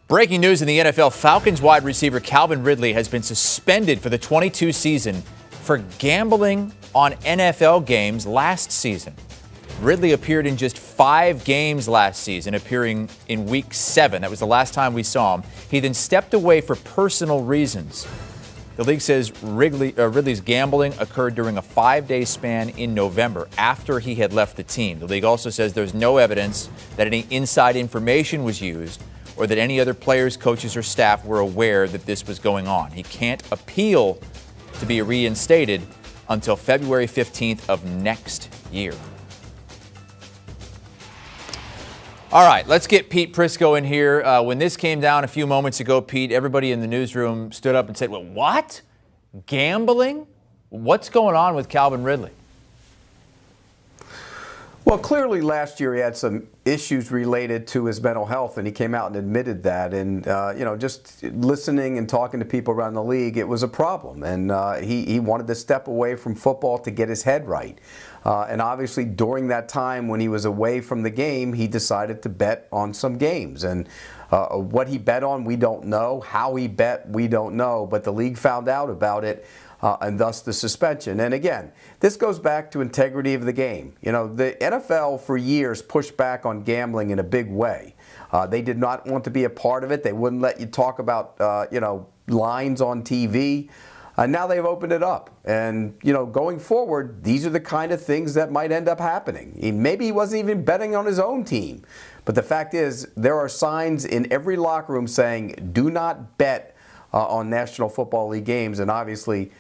Breaking news in the NFL, Falcons wide receiver Calvin Ridley has been suspended for the 22 season for gambling on NFL games last season. Ridley appeared in just 5 games last season, appearing in Week 7. That was the last time we saw him. He then stepped away for personal reasons. The league says Ridley's gambling occurred during a 5-day span in November after he had left the team. The league also says there's no evidence that any inside information was used or that any other players, coaches, or staff were aware that this was going on. He can't appeal to be reinstated until February 15th of next year. All right, let's get Pete Prisco in here. When this came down a few moments ago, Pete, everybody in the newsroom stood up and said, well, what? Gambling? What's going on with Calvin Ridley? Well, clearly last year he had some issues related to his mental health, and he came out and admitted that. And, just listening and talking to people around the league, it was a problem. And he wanted to step away from football to get his head right. And obviously during that time when he was away from the game, he decided to bet on some games. And what he bet on, we don't know. How he bet, we don't know. But the league found out about it. And thus the suspension. And again, this goes back to integrity of the game. You know, the NFL for years pushed back on gambling in a big way. They did not want to be a part of it. They wouldn't let you talk about, lines on TV. Now they've opened it up. And, going forward, these are the kind of things that might end up happening. Maybe he wasn't even betting on his own team. But the fact is, there are signs in every locker room saying, do not bet on National Football League games. And obviously,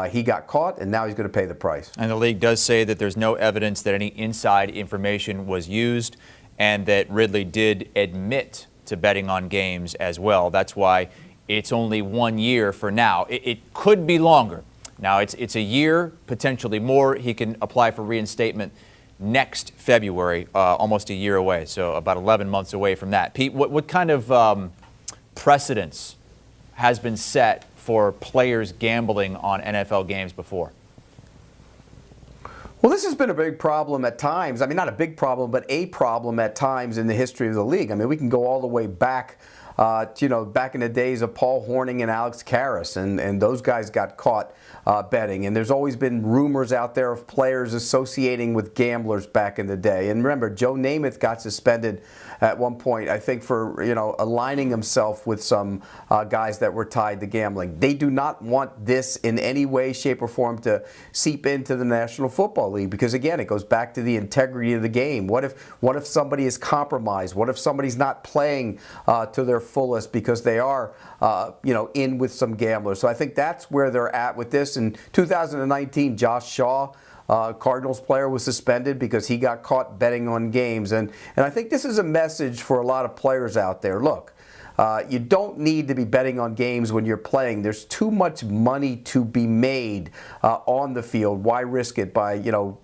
he got caught, and now he's going to pay the price. And the league does say that there's no evidence that any inside information was used and that Ridley did admit to betting on games as well. That's why it's only 1 year for now. It could be longer. Now, it's a year, potentially more. He can apply for reinstatement next February, almost a year away, so about 11 months away from that. Pete, what kind of precedence has been set for players gambling on NFL games before? Well, this has been a big problem at times. I mean, not a big problem, but a problem at times in the history of the league. I mean, we can go all the way back, back in the days of Paul Hornung and Alex Karras, and those guys got caught betting. And there's always been rumors out there of players associating with gamblers back in the day. And remember, Joe Namath got suspended at one point, I think, for aligning himself with some guys that were tied to gambling. They do not want this in any way, shape, or form to seep into the National Football League because, again, it goes back to the integrity of the game. What if somebody is compromised? What if somebody's not playing to their fullest because they are, in with some gamblers? So I think that's where they're at with this. In 2019, Josh Shaw, Cardinals player, was suspended because he got caught betting on games. And I think this is a message for a lot of players out there. Look, you don't need to be betting on games when you're playing. There's too much money to be made on the field. Why risk it by,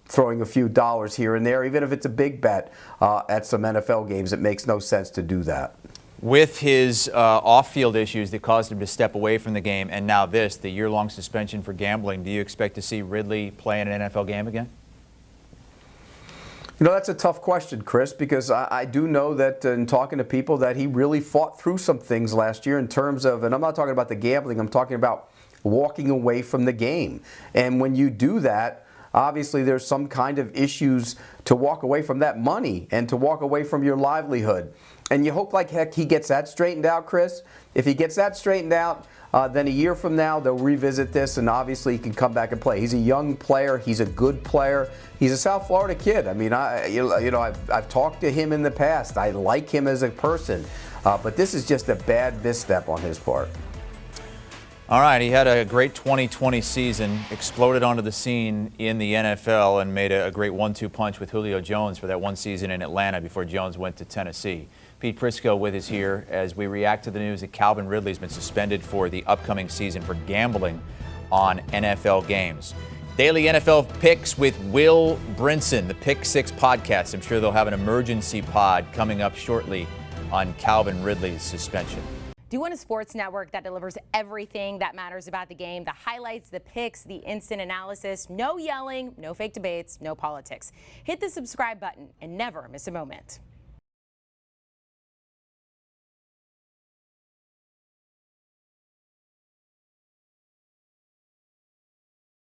throwing a few dollars here and there, even if it's a big bet at some NFL games? It makes no sense to do that. With his off-field issues that caused him to step away from the game, and now this, the year-long suspension for gambling, do you expect to see Ridley play in an NFL game again? That's a tough question, Chris, because I do know that in talking to people that he really fought through some things last year in terms of, and I'm not talking about the gambling, I'm talking about walking away from the game. And when you do that, obviously there's some kind of issues to walk away from that money and to walk away from your livelihood. And you hope like heck he gets that straightened out, Chris. If he gets that straightened out, then a year from now they'll revisit this, and obviously he can come back and play. He's a young player. He's a good player. He's a South Florida kid. I mean, I've talked to him in the past. I like him as a person, but this is just a bad misstep on his part. All right, he had a great 2020 season, exploded onto the scene in the NFL, and made a great 1-2 punch with Julio Jones for that one season in Atlanta before Jones went to Tennessee. Pete Prisco with us here as we react to the news that Calvin Ridley has been suspended for the upcoming season for gambling on NFL games. Daily NFL Picks with Will Brinson, the Pick 6 podcast. I'm sure they'll have an emergency pod coming up shortly on Calvin Ridley's suspension. Do you want a sports network that delivers everything that matters about the game? The highlights, the picks, the instant analysis, no yelling, no fake debates, no politics. Hit the subscribe button and never miss a moment.